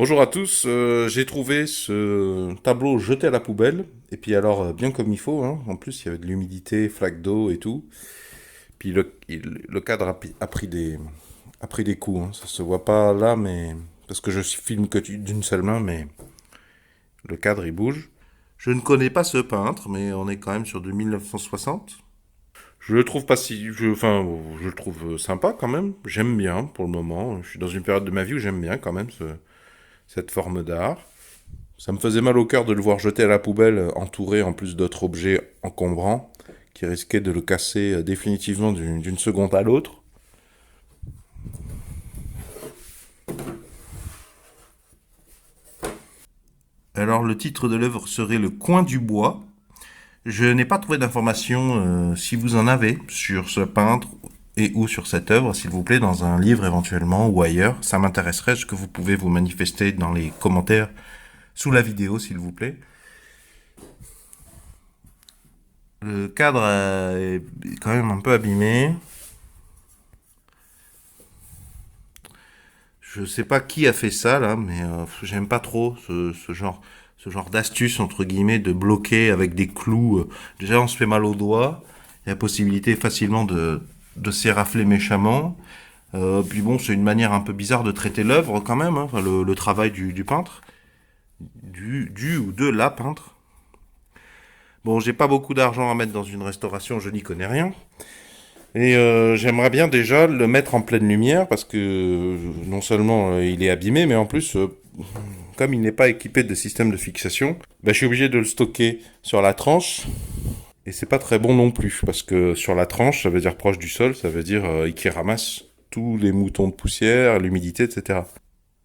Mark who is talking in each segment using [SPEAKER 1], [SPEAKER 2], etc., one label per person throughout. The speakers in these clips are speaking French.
[SPEAKER 1] Bonjour à tous, j'ai trouvé ce tableau jeté à la poubelle, et puis alors bien comme il faut, hein. En plus il y avait de l'humidité, flaque d'eau et tout, puis le cadre a pris des coups, hein. Ça se voit pas là, mais parce que je filme que d'une seule main, mais le cadre il bouge. Je ne connais pas ce peintre, mais on est quand même sur de 1960. Je le trouve pas si, enfin, je le trouve sympa quand même. J'aime bien pour le moment. Je suis dans une période de ma vie où j'aime bien quand même cette forme d'art. Ça me faisait mal au cœur de le voir jeter à la poubelle, entouré en plus d'autres objets encombrants, qui risquaient de le casser définitivement d'une seconde à l'autre. Alors le titre de l'œuvre serait Le coin du bois. Je n'ai pas trouvé d'informations, si vous en avez, sur ce peintre et ou sur cette œuvre, s'il vous plaît, dans un livre éventuellement ou ailleurs. Ça m'intéresserait, ce que vous pouvez vous manifester dans les commentaires sous la vidéo, s'il vous plaît. Le cadre est quand même un peu abîmé. Je sais pas qui a fait ça là, mais j'aime pas trop ce genre d'astuce entre guillemets de bloquer avec des clous. Déjà, on se fait mal aux doigts. Il y a possibilité facilement de s'érafler méchamment. Puis bon, c'est une manière un peu bizarre de traiter l'œuvre quand même, hein, enfin, le travail du peintre, du ou de la peintre. Bon, j'ai pas beaucoup d'argent à mettre dans une restauration, je n'y connais rien. Et j'aimerais bien déjà le mettre en pleine lumière parce que non seulement il est abîmé, mais en plus, comme il n'est pas équipé de système de fixation, bah, je suis obligé de le stocker sur la tranche. Et c'est pas très bon non plus parce que sur la tranche, ça veut dire proche du sol, ça veut dire qu'il ramasse tous les moutons de poussière, l'humidité, etc.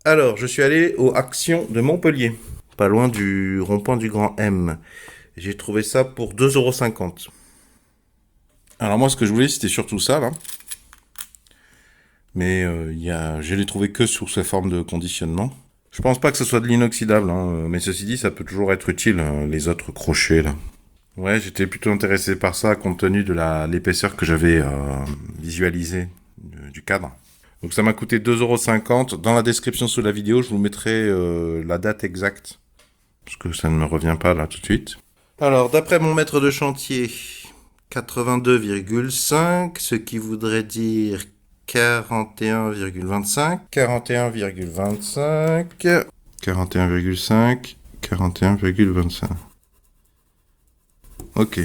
[SPEAKER 1] Alors, je suis allé aux Actions de Montpellier, pas loin du rond-point du Grand M. J'ai trouvé ça pour 2,50 €. Alors moi, ce que je voulais, c'était surtout ça, là. Mais je l'ai trouvé que sous sa forme de conditionnement. Je pense pas que ce soit de l'inoxydable, hein, mais ceci dit, ça peut toujours être utile, les autres crochets, là. Ouais, j'étais plutôt intéressé par ça, compte tenu de l'épaisseur que j'avais visualisée du cadre. Donc ça m'a coûté 2,50 €. Dans la description sous la vidéo, je vous mettrai la date exacte, parce que ça ne me revient pas là tout de suite. Alors, d'après mon maître de chantier, 82,5, ce qui voudrait dire 41,25, 41,25, 41,5, 41,25. Ok.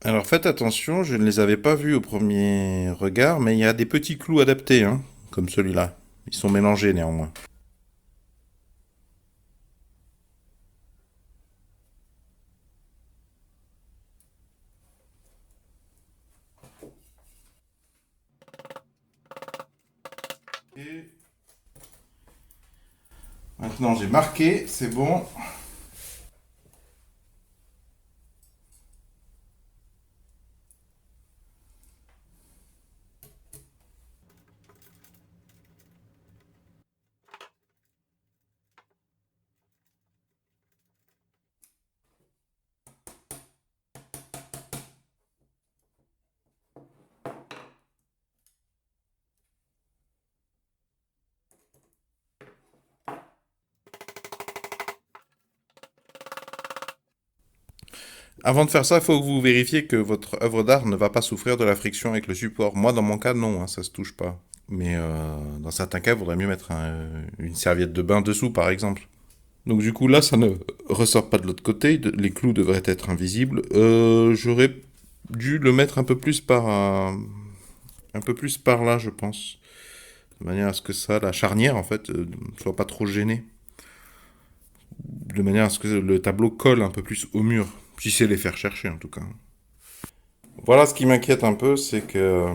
[SPEAKER 1] Alors faites attention, je ne les avais pas vus au premier regard, mais il y a des petits clous adaptés, hein, comme celui-là. Ils sont mélangés néanmoins. Et maintenant j'ai marqué, c'est bon. Avant de faire ça, il faut que vous vérifiez que votre œuvre d'art ne va pas souffrir de la friction avec le support. Moi, dans mon cas, non, hein, ça se touche pas. Mais dans certains cas, il vaudrait mieux mettre une serviette de bain dessous, par exemple. Donc du coup, là, ça ne ressort pas de l'autre côté. Les clous devraient être invisibles. J'aurais dû le mettre un peu plus par là, je pense. De manière à ce que ça, la charnière, en fait, ne soit pas trop gênée. De manière à ce que le tableau colle un peu plus au mur. Si c'est les faire chercher, en tout cas. Voilà ce qui m'inquiète un peu, c'est que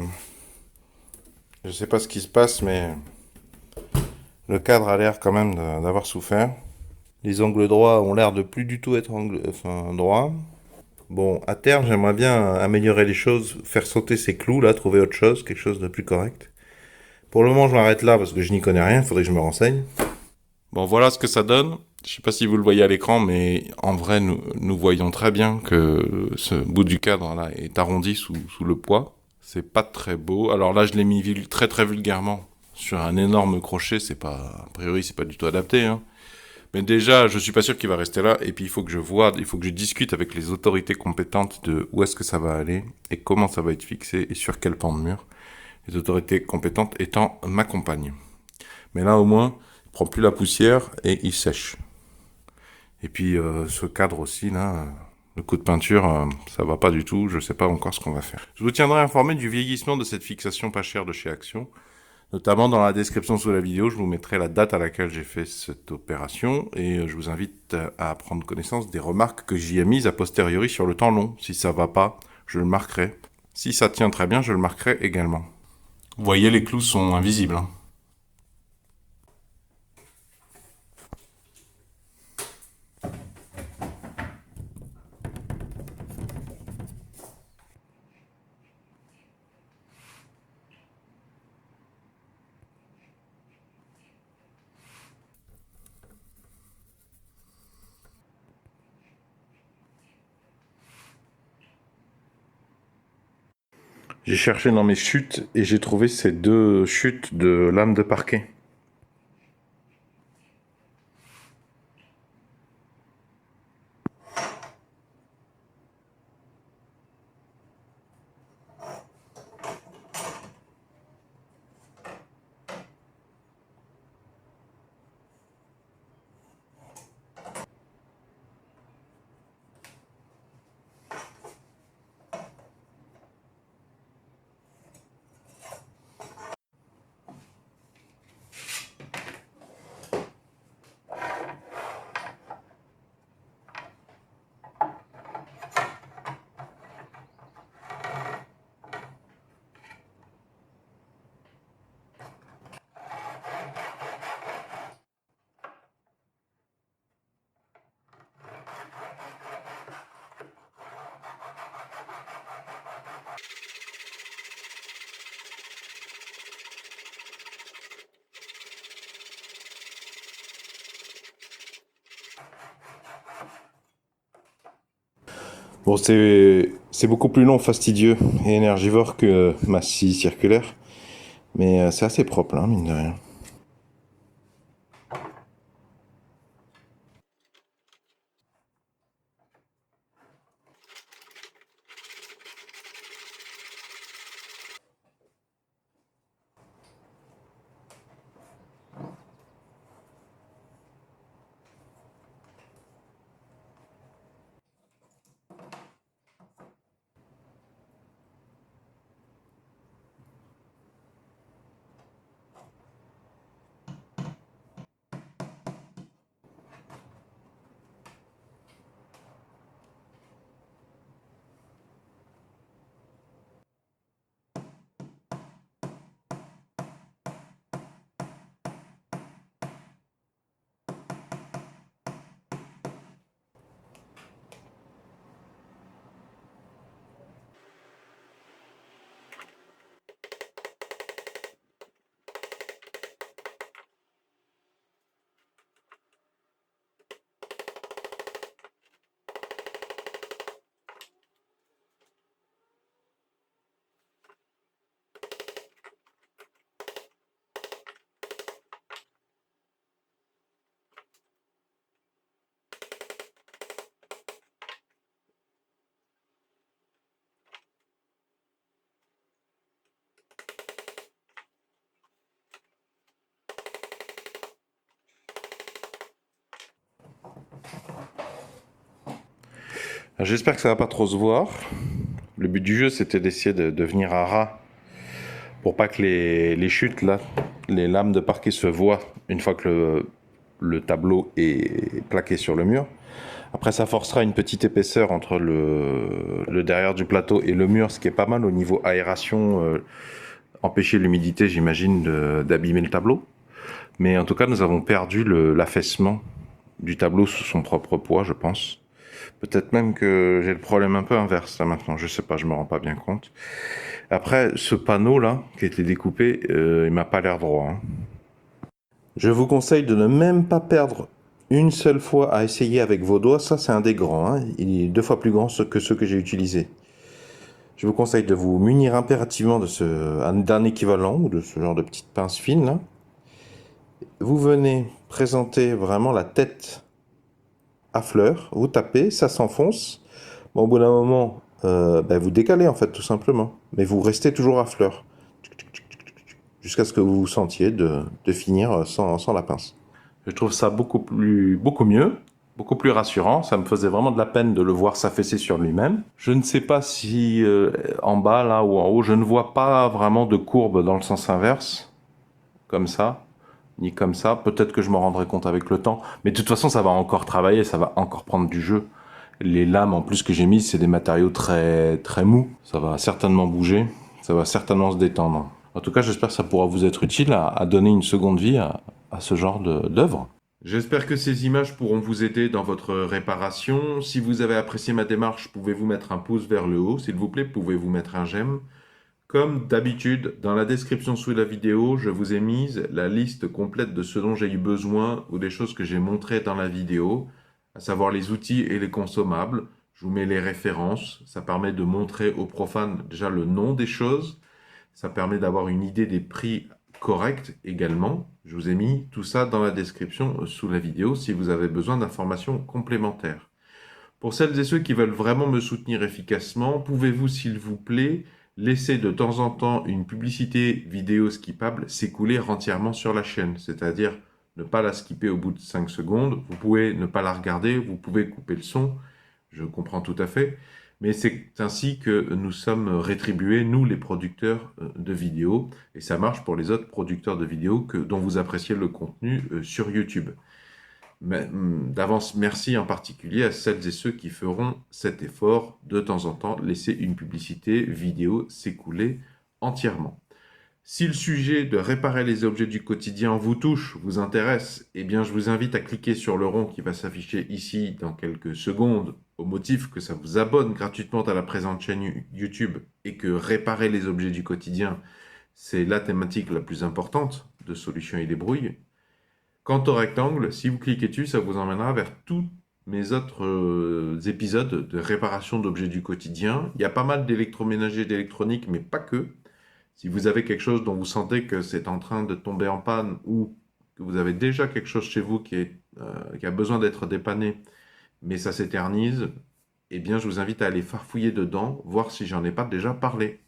[SPEAKER 1] je sais pas ce qui se passe, mais le cadre a l'air quand même d'avoir souffert. Les angles droits ont l'air de plus du tout être droits. Bon, à terme, j'aimerais bien améliorer les choses, faire sauter ces clous là, trouver autre chose, quelque chose de plus correct. Pour le moment, je m'arrête là parce que je n'y connais rien, il faudrait que je me renseigne. Bon, voilà ce que ça donne. Je sais pas si vous le voyez à l'écran, mais en vrai, nous voyons très bien que ce bout du cadre là est arrondi sous le poids. C'est pas très beau. Alors là, je l'ai mis très très vulgairement.
[SPEAKER 2] sur un énorme crochet, c'est pas, a priori, c'est pas du tout adapté, hein. Mais déjà, je suis pas sûr qu'il va rester là. Et puis, il faut que je vois, il faut que je discute avec les autorités compétentes de où est-ce que ça va aller et comment ça va être fixé et sur quel pan de mur. Les autorités compétentes étant ma compagne. Mais là, au moins, il prend plus la poussière et il sèche. Et puis, ce cadre aussi, là, le coup de peinture, ça va pas du tout. Je sais pas encore ce qu'on va faire. Je vous tiendrai informé du vieillissement de cette fixation pas chère de chez Action. Notamment dans la description sous la vidéo, je vous mettrai la date à laquelle j'ai fait cette opération et je vous invite à prendre connaissance des remarques que j'y ai mises a posteriori sur le temps long. Si ça va pas, je le marquerai. Si ça tient très bien, je le marquerai également. Vous voyez, les clous sont invisibles, hein. J'ai cherché dans mes chutes et j'ai trouvé ces deux chutes de lames de parquet. Bon, c'est beaucoup plus long, fastidieux et énergivore que ma scie circulaire, mais c'est assez propre, là, mine de rien. J'espère que ça va pas trop se voir. Le but du jeu, c'était d'essayer de venir à ras pour pas que les chutes, là, les lames de parquet se voient une fois que le tableau est plaqué sur le mur. Après, ça forcera une petite épaisseur entre le derrière du plateau et le mur, ce qui est pas mal au niveau aération, empêcher l'humidité, j'imagine, d'abîmer le tableau. Mais en tout cas, nous avons perdu l'affaissement du tableau sous son propre poids, je pense. Peut-être même que j'ai le problème un peu inverse là maintenant, je sais pas, je me rends pas bien compte. Après, ce panneau là, qui a été découpé, il m'a pas l'air droit, hein. Je vous conseille de ne même pas perdre une seule fois à essayer avec vos doigts. Ça, c'est un des grands, hein. Il est 2 fois plus grand que ceux que j'ai utilisés.
[SPEAKER 1] Je vous conseille de vous munir impérativement d'un équivalent ou de ce genre de petite pince fine là. Vous venez présenter vraiment la tête à fleur, vous tapez, ça s'enfonce. Bon, au bout d'un moment, vous décalez en fait tout simplement, mais vous restez toujours à fleur jusqu'à ce que vous vous sentiez de finir sans la pince. Je trouve ça beaucoup mieux, beaucoup plus rassurant. Ça me faisait vraiment de la peine de le voir s'affaisser sur lui-même. Je ne sais pas si en bas là ou en haut, je ne vois pas vraiment de courbe dans le sens inverse, comme ça, ni comme ça. Peut-être que je m'en rendrai compte avec le temps. Mais de toute façon, ça va encore travailler, ça va encore prendre du jeu. Les lames en plus que j'ai mises, c'est des matériaux très mous. Ça va certainement bouger, ça va certainement se détendre. En tout cas, j'espère que ça pourra vous être utile à donner une seconde vie à ce genre d'œuvre. J'espère que ces images pourront vous aider dans votre réparation. Si vous avez apprécié ma démarche, pouvez-vous mettre un pouce vers le haut, s'il vous plaît, pouvez-vous mettre un j'aime. Comme d'habitude, dans la description sous la vidéo, je vous ai mise la liste complète de ce dont j'ai eu besoin ou des choses que j'ai montrées dans la vidéo, à savoir les outils et les consommables. Je vous mets les références, ça permet de montrer aux profanes déjà le nom des choses, ça permet d'avoir une idée des prix corrects également. Je vous ai mis tout ça dans la description sous la vidéo si vous avez besoin d'informations complémentaires. Pour celles et ceux qui veulent vraiment me soutenir efficacement, pouvez-vous s'il vous plaît laisser de temps en temps une publicité vidéo skippable s'écouler entièrement sur la chaîne, c'est-à-dire ne pas la skipper au bout de 5 secondes, vous pouvez ne pas la regarder, vous pouvez couper le son, je comprends tout à fait, mais c'est ainsi que nous sommes rétribués, nous les producteurs de vidéos, et ça marche pour les autres producteurs de vidéos dont vous appréciez le contenu sur YouTube. D'avance, merci en particulier à celles et ceux qui feront cet effort de temps en temps, laisser une publicité vidéo s'écouler entièrement. Si le sujet de réparer les objets du quotidien vous touche, vous intéresse, eh bien je vous invite à cliquer sur le rond qui va s'afficher ici dans quelques secondes au motif que ça vous abonne gratuitement à la présente chaîne YouTube et que réparer les objets du quotidien, c'est la thématique la plus importante de Solutions et Débrouilles. Quant au rectangle, si vous cliquez dessus, ça vous emmènera vers tous mes autres épisodes de réparation d'objets du quotidien. Il y a pas mal d'électroménager et d'électronique, mais pas que. Si vous avez quelque chose dont vous sentez que c'est en train de tomber en panne ou que vous avez déjà quelque chose chez vous qui a besoin d'être dépanné, mais ça s'éternise, eh bien je vous invite à aller farfouiller dedans, voir si j'en ai pas déjà parlé.